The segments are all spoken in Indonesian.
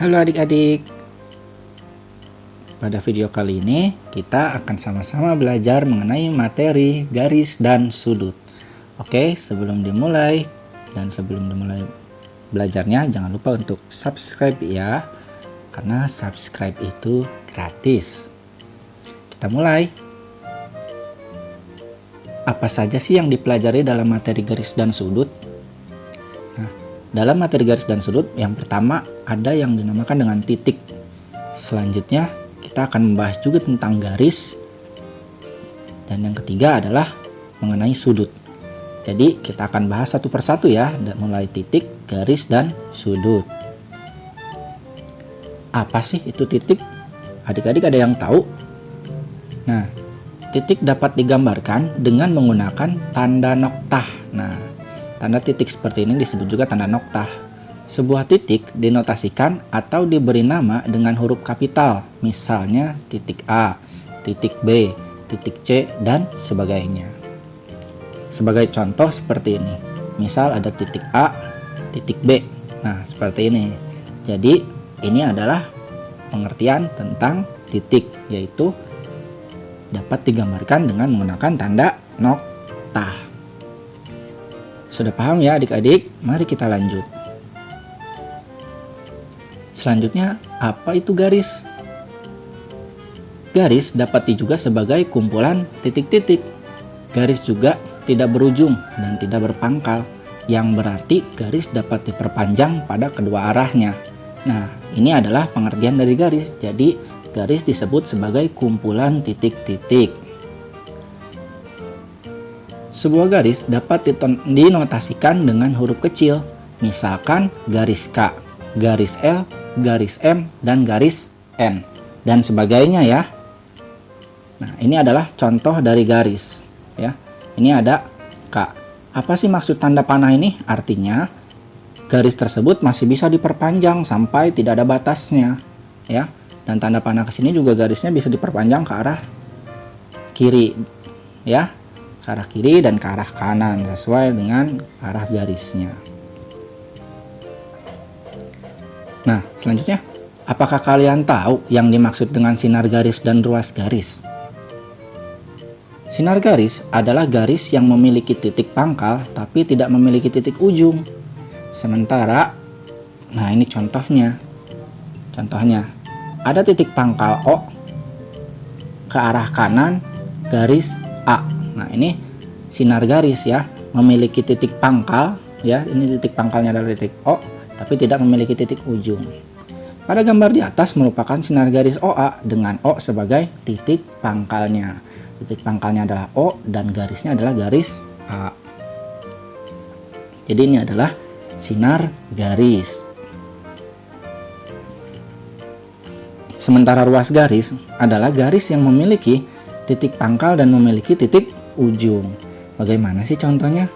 Halo adik-adik, pada video kali ini kita akan sama-sama belajar mengenai materi garis dan sudut. Oke, sebelum dimulai belajarnya jangan lupa untuk subscribe ya, karena subscribe itu gratis. Kita mulai. Apa saja sih yang dipelajari dalam materi garis dan sudut? Dalam materi garis dan sudut, yang pertama ada yang dinamakan dengan titik. Selanjutnya kita akan membahas juga tentang garis. Dan yang ketiga adalah mengenai sudut. Jadi kita akan bahas satu persatu ya, mulai titik, garis, dan sudut. Apa sih itu titik? Adik-adik ada yang tahu? Nah, titik dapat digambarkan dengan menggunakan tanda noktah. Nah, tanda titik seperti ini disebut juga tanda noktah. Sebuah titik dinotasikan atau diberi nama dengan huruf kapital, misalnya titik A, titik B, titik C, dan sebagainya. Sebagai contoh seperti ini, misal ada titik A, titik B. Nah, seperti ini. Jadi, ini adalah pengertian tentang titik, yaitu dapat digambarkan dengan menggunakan tanda noktah. Sudah paham ya adik-adik? Mari kita lanjut. Selanjutnya, apa itu garis? Garis dapat juga sebagai kumpulan titik-titik. Garis juga tidak berujung dan tidak berpangkal, yang berarti garis dapat diperpanjang pada kedua arahnya. Nah, ini adalah pengertian dari garis. Jadi, garis disebut sebagai kumpulan titik-titik. Sebuah garis dapat dinotasikan dengan huruf kecil, misalkan garis K, garis L, garis M, dan garis N, dan sebagainya ya. Nah, ini adalah contoh dari garis ya. Ini ada K. Apa sih maksud tanda panah ini? Artinya garis tersebut masih bisa diperpanjang sampai tidak ada batasnya ya. Dan tanda panah ke sini juga garisnya bisa diperpanjang ke arah kiri ya. Ke arah kiri dan ke arah kanan sesuai dengan arah garisnya. Nah, selanjutnya, apakah kalian tahu yang dimaksud dengan sinar garis dan ruas garis? Sinar garis adalah garis yang memiliki titik pangkal tapi tidak memiliki titik ujung. Sementara, nah ini contohnya. Contohnya, ada titik pangkal O ke arah kanan garis A. Nah, ini sinar garis ya, memiliki titik pangkal ya. Ini titik pangkalnya adalah titik O, tapi tidak memiliki titik ujung. Pada gambar di atas merupakan sinar garis OA dengan O sebagai titik pangkalnya. Titik pangkalnya adalah O dan garisnya adalah garis A. Jadi ini adalah sinar garis. Sementara ruas garis adalah garis yang memiliki titik pangkal dan memiliki titik ujung. Bagaimana sih contohnya?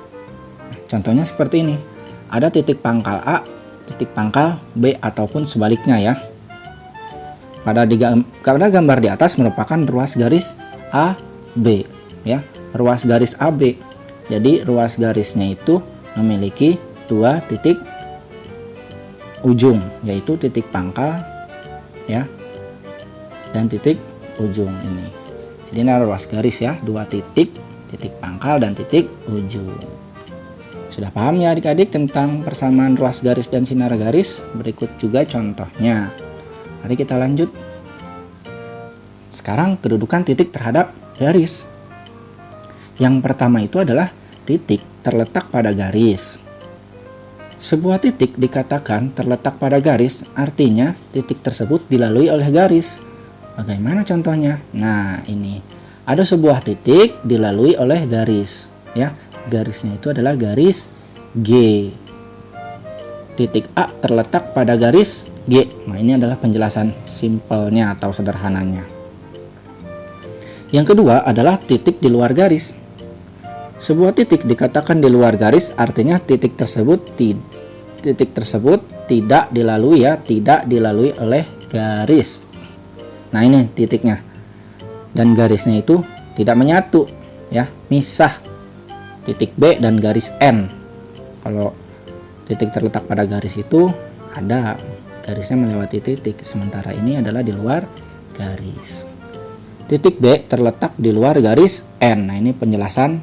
Contohnya seperti ini. Ada titik pangkal A, titik pangkal B, ataupun sebaliknya ya. Pada gambar di atas merupakan ruas garis AB ya. Ruas garis AB. Jadi ruas garisnya itu memiliki dua titik ujung, yaitu titik pangkal ya dan titik ujung ini. Jadi ini ruas garis ya, dua titik pangkal dan titik ujung. Sudah paham ya adik-adik tentang persamaan ruas garis dan sinar garis? Berikut juga contohnya. Mari kita lanjut. Sekarang kedudukan titik terhadap garis. Yang pertama itu adalah titik terletak pada garis. Sebuah titik dikatakan terletak pada garis, artinya titik tersebut dilalui oleh garis. Bagaimana contohnya? Nah, ini ada sebuah titik dilalui oleh garis ya. Garisnya itu adalah garis G. Titik A terletak pada garis G. Nah, ini adalah penjelasan simpelnya atau sederhananya. Yang kedua adalah titik di luar garis. Sebuah titik dikatakan di luar garis, artinya titik tersebut tidak dilalui ya, tidak dilalui oleh garis. Nah, ini titiknya. Dan garisnya itu tidak menyatu ya, misah titik B dan garis N. Kalau titik terletak pada garis itu ada garisnya melewati titik, sementara ini adalah di luar garis. Titik B terletak di luar garis N. Nah, ini penjelasan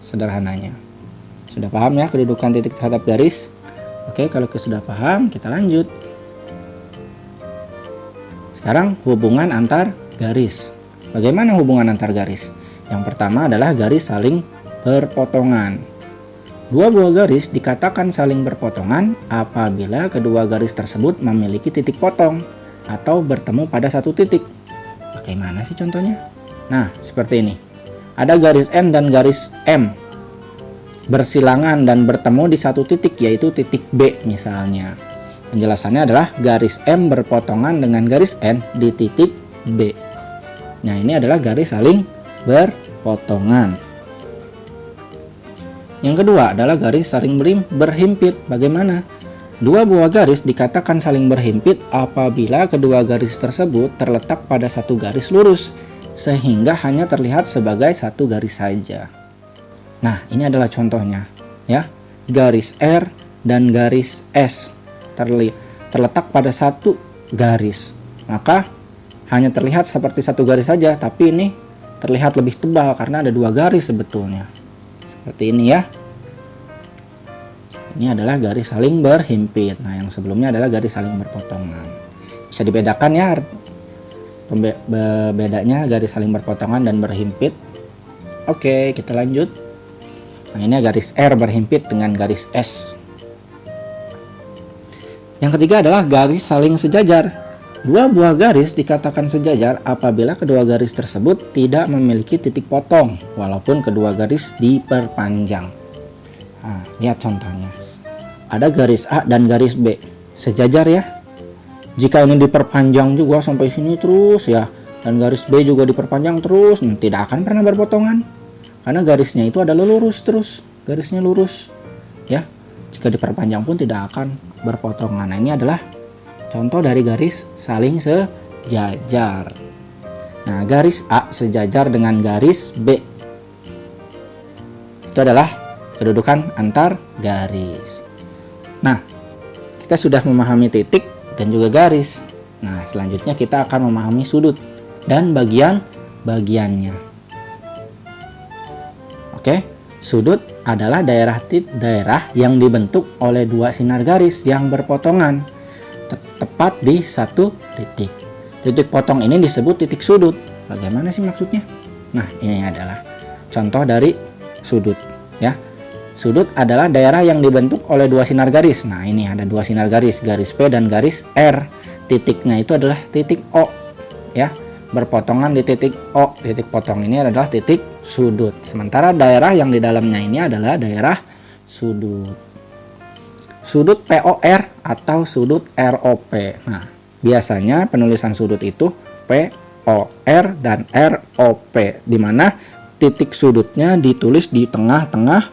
sederhananya. Sudah paham ya kedudukan titik terhadap garis? Oke, kalau sudah paham, kita lanjut. Sekarang hubungan antar garis. Bagaimana hubungan antar garis? Yang pertama adalah garis saling berpotongan. Dua buah garis dikatakan saling berpotongan apabila kedua garis tersebut memiliki titik potong atau bertemu pada satu titik. Bagaimana sih contohnya? Nah, seperti ini. Ada garis N dan garis M bersilangan dan bertemu di satu titik, yaitu titik B misalnya. Penjelasannya adalah garis M berpotongan dengan garis N di titik B. Nah, ini adalah garis saling berpotongan. Yang kedua adalah garis saling berhimpit. Bagaimana? Dua buah garis dikatakan saling berhimpit apabila kedua garis tersebut terletak pada satu garis lurus, sehingga hanya terlihat sebagai satu garis saja. Nah, ini adalah contohnya, ya. Garis R dan garis S terletak pada satu garis, maka hanya terlihat seperti satu garis saja, tapi ini terlihat lebih tebal karena ada dua garis sebetulnya. Seperti ini ya. Ini adalah garis saling berhimpit. Nah, yang sebelumnya adalah garis saling berpotongan. Bisa dibedakan ya bedanya garis saling berpotongan dan berhimpit. Oke, kita lanjut. Nah, ini garis R berhimpit dengan garis S. Yang ketiga adalah garis saling sejajar. Dua buah garis dikatakan sejajar apabila kedua garis tersebut tidak memiliki titik potong, walaupun kedua garis diperpanjang. Nah, lihat contohnya. Ada garis A dan garis B, sejajar ya. Jika ini diperpanjang juga sampai sini terus ya, dan garis B juga diperpanjang terus, tidak akan pernah berpotongan. Karena garisnya itu adalah lurus terus, garisnya lurus. Ya, jika diperpanjang pun tidak akan berpotongan. Nah, ini adalah contoh dari garis saling sejajar. Nah, garis A sejajar dengan garis B. Itu adalah kedudukan antar garis. Nah, kita sudah memahami titik dan juga garis. Nah, selanjutnya kita akan memahami sudut dan bagian-bagiannya. Oke, sudut adalah daerah yang dibentuk oleh dua sinar garis yang berpotongan tepat di satu titik. Titik potong ini disebut titik sudut. Bagaimana sih maksudnya? Nah, ini adalah contoh dari sudut ya. Sudut adalah daerah yang dibentuk oleh dua sinar garis. Nah, ini ada dua sinar garis P dan garis R. Titiknya itu adalah titik O ya. Berpotongan di titik O. Titik potong ini adalah titik sudut. Sementara daerah yang di dalamnya ini adalah daerah sudut. Sudut POR atau sudut ROP. Nah, biasanya penulisan sudut itu POR dan ROP, di mana titik sudutnya ditulis di tengah-tengah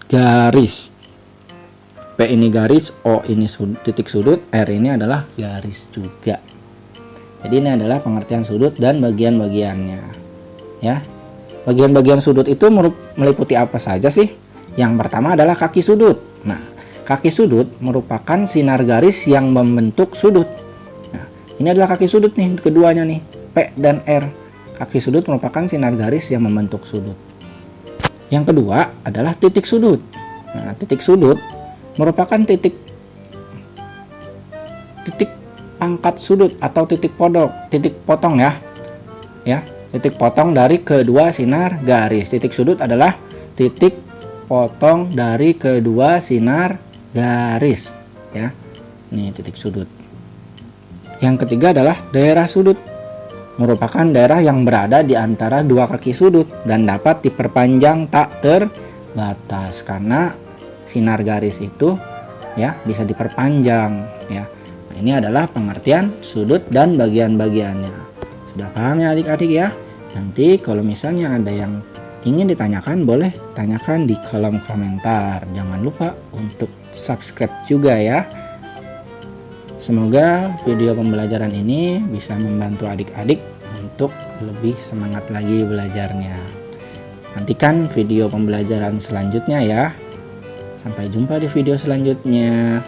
garis. P ini garis, O ini titik sudut, R ini adalah garis juga. Jadi ini adalah pengertian sudut dan bagian-bagiannya. Ya. Bagian-bagian sudut itu meliputi apa saja sih? Yang pertama adalah kaki sudut. Nah, kaki sudut merupakan sinar garis yang membentuk sudut. Nah, ini adalah kaki sudut nih, keduanya nih, P dan R. Kaki sudut merupakan sinar garis yang membentuk sudut. Yang kedua adalah titik sudut. Nah, titik sudut merupakan titik pangkat sudut atau titik potong ya. Ya, titik potong dari kedua sinar garis. Titik sudut adalah titik potong dari kedua sinar garis ya. Ini titik sudut. Yang ketiga adalah daerah sudut. Merupakan daerah yang berada di antara dua kaki sudut dan dapat diperpanjang tak terbatas karena sinar garis itu ya bisa diperpanjang ya. Nah, ini adalah pengertian sudut dan bagian-bagiannya. Sudah paham ya adik-adik ya? Nanti kalau misalnya ada yang ingin ditanyakan, boleh tanyakan di kolom komentar. Jangan lupa untuk subscribe juga ya. Semoga video pembelajaran ini bisa membantu adik-adik untuk lebih semangat lagi belajarnya. Nantikan video pembelajaran selanjutnya ya. Sampai jumpa di video selanjutnya.